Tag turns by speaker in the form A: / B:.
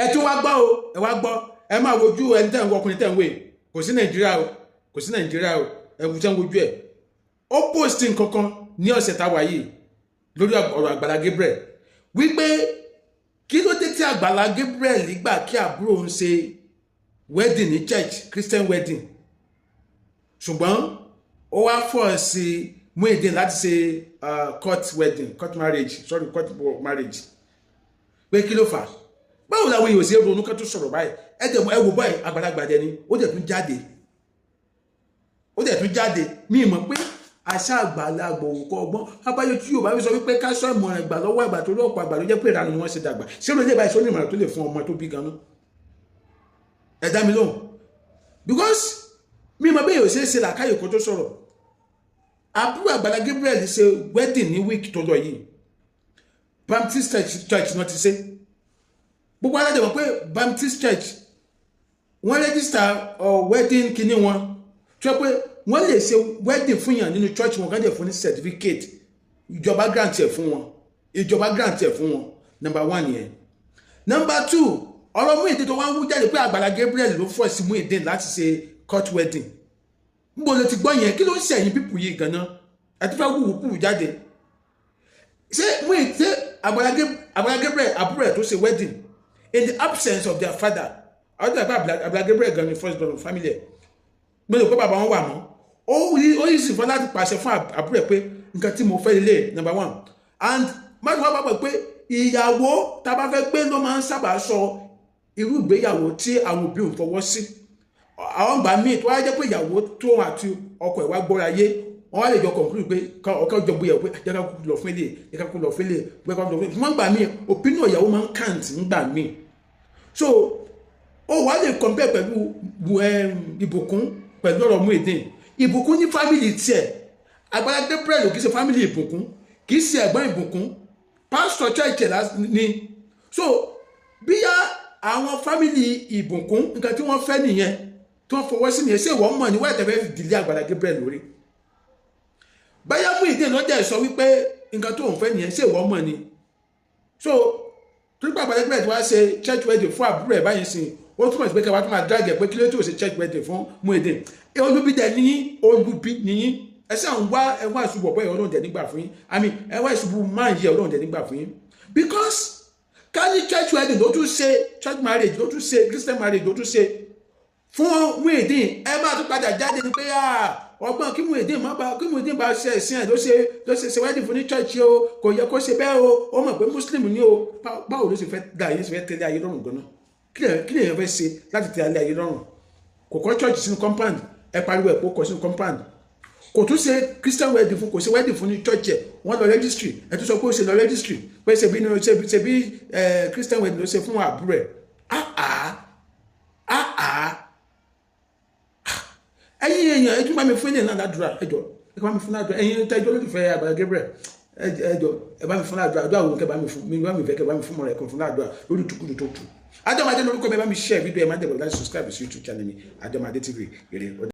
A: ẹ tún wá gbọ́ o ẹ wá gbọ́ ẹ máa wojú ẹni tẹ́ ń wọ ọkùnrin tẹ́ ń wé kò sí Nàìjíríà o kò sí Nàìjíríà o ẹ wù tẹ́ ń wojú ẹ̀ ó post nǹkan kan ní ọ̀sẹ̀ táwa yìí lórí ọ̀rọ̀ Àgbàlá Gabriel wípé kí ló dé tí Àgbàlá Gabriel gbà kí àbúrò ń ṣe wedding ní church Christian wedding ṣùgbọ́n ó wá fọ́ sí Muyideen láti ṣe court marriage pé kí ló fà báwo làwọn èèyàn ṣe ronú ká tó sọ̀rọ̀ báyìí ẹ wò báyìí àgbàlagbà dẹni ó dẹ̀ tún jáde mi mọ̀ pé àṣà àgbàlagbà òkú ọgbọ́n abáyọ tí yóò bá fi sọ wípé ká sọ ìmọ̀ràn ìgbà lọ́wọ́ ìgbà tó lọ́pọ̀ àgbà ló jẹ́ pé ìranù ni wọ́n ṣe dàgbà ṣé ló lè báyìí sọ ní ìmọ̀ràn tó lè fún ọmọ tó bí ganan ẹ dá mi lóhùn because mi mọ̀ bẹ́ẹ̀ yóò ṣe é ṣe làákàyè kó tó sọ̀rọ̀ àbúrò Àgbàlá Gabriel ṣe wedding ní week tó lọ yìí Baptist church náà ti ṣe gbogbo alájọ mọ̀ pé Baptist church wọ́n register wedding kìíní wọn tó yẹ pé wọ́n lè ṣe wedding fún yàn nínú church wọn kájẹ̀ fún ní certificate ìjọba grant ẹ̀ fún wọn number one yẹn. Number two ọ̀rọ̀ Muyideen tó wá ń wú jáde pé Àgbàlá Gabriel ló fọ́ sí Muyideen láti ṣe court wedding níbo ló ti gbọ́ yẹn kí ló ń ṣẹ̀yìn pípù yìí gan-an àti fẹ́ wúwú jáde ṣé Muyideen Àgbàlá Gabriel àbúrò ẹ̀ tó ṣe wedding in the absence of their father àwọn tó dàgbà Àgbàlá Gabriel gan ni first born family ẹ̀ gbọ́dọ̀ pé bàbá wọn wà mọ́ ó yìí sì fọ́n láti pàṣẹ fún àbúrò ẹ̀ pé nǹkan tí mo fẹ́ lélẹ̀ number one and máṣe wá bàbá pé ìyàwó tá a bá fẹ́ gbé ló máa ń sábà sọ irú ìgbéyàwó tí àwọn òbí ò fọwọ́ sí àwọn gbà míì tó wá jẹ́ pé ìyàwó tó àti ọkọ ẹ̀ wá gbọ́ra yé wọ́n wá lè jọ conclude pé ọkọ jọ gbéyàwó pé jẹ́ ká kú lọ fún ilé jẹ́ ká kú lọ fún ilé pé ká kú lọ fún ilé wọ́n gbà míì opinion ìyàwó máa ń count nígbà míì so ó wá lè compare pẹ̀lú ìbùkún pẹ̀lú ọ̀rọ̀ Muyideen ìbùkún ní family tiẹ̀ Àgbàlá Gabriel kì í ṣe family ìbùkún kì í ṣe ẹ̀gbọ́n ìbùkún pastor church ni so bíyà àwọn family ìbùkún nǹkan tí wọ́n fẹ́ nìyẹn tí wọ́n fọwọ́ sí nìyẹn ṣé ìwọ́n mọ̀ ní wọ́n ẹ̀tẹ̀fẹ́ ìdílé Àgbàlá Gabriel lórí báyà Muyideen lọ́jà sọ wípé nǹkan tó ń fẹ́ nìyẹn ṣé ìwọ́n mọ̀ ni so torípé Àgbàlá Gabriel tí wọ́n ṣe church wedding fún àbúrò ẹ̀ báyìí sìn ó túmọ̀ sí pé kẹwàá tó máa dágẹ̀ pé kí ló tó ṣe church wedding fún Muyideen olúbi dẹ̀ níyín ẹ sì ń wá ẹwà ìṣubú ọ̀pọ̀ ẹ̀ Ọlọ́run dẹ̀ nígbà fún yín ẹwà ìṣubú máa ń yẹ Ọlọ́run dẹ̀ nígbà fún yín because káni church wedding ló tún ṣe church marriage ló tún ṣe Christian marriage ló tún ṣe fún Muyideen ẹ máa tún padà jáde ní pé ọgbọ́n kí Muyideen bá ṣe ẹ̀sìn ẹ̀ ló ṣe wedding fún ní church o kò yẹ kó ṣe bẹ́ẹ̀ o ó mọ̀ pé muslim ni o báwo ló ṣe fẹ́ dá ayé ṣe fẹ́ tẹ́lẹ̀ ayé lọ́rùn gan-an kí lè yẹn fẹ́ ṣe láti tẹ́lẹ̀ ayé lọ́rùn kò kọ́ church sínú compound ẹ pariwo ẹ̀ pé ó kọ́ sínú compound kò tún ṣe Christian wedding fún kò ṣe wedding fún ní church ẹ̀ wọ́n lọ registry ẹ̀ tún sọ pé ó ṣe lọ registry pé ṣe bí Christian wedding ló ṣe fún àbúrò ẹ̀ ẹ̀yin èèyàn ẹ tún bá mi fún ilé náà ládùúrà ẹjọ́ ẹ bá mi fún ládùúrà ẹ̀yin tẹ́jọ́ lólùfẹ́ Àgbàlá Gabriel ẹjọ́ ẹ bá mi fún ládùúrà àdúrà wo kẹ bá mi fún mi bá mi fẹ́ kẹ bá mi fún mọ̀rẹ́ kan fún ládùúrà lórí tukùdù tó tù Adéọmọdé lórúkọ mi ẹ bá mi share fídíò ẹ má dẹ̀bọ̀ láti subscribe sí YouTube channel mi Adéọmọdé TV rere.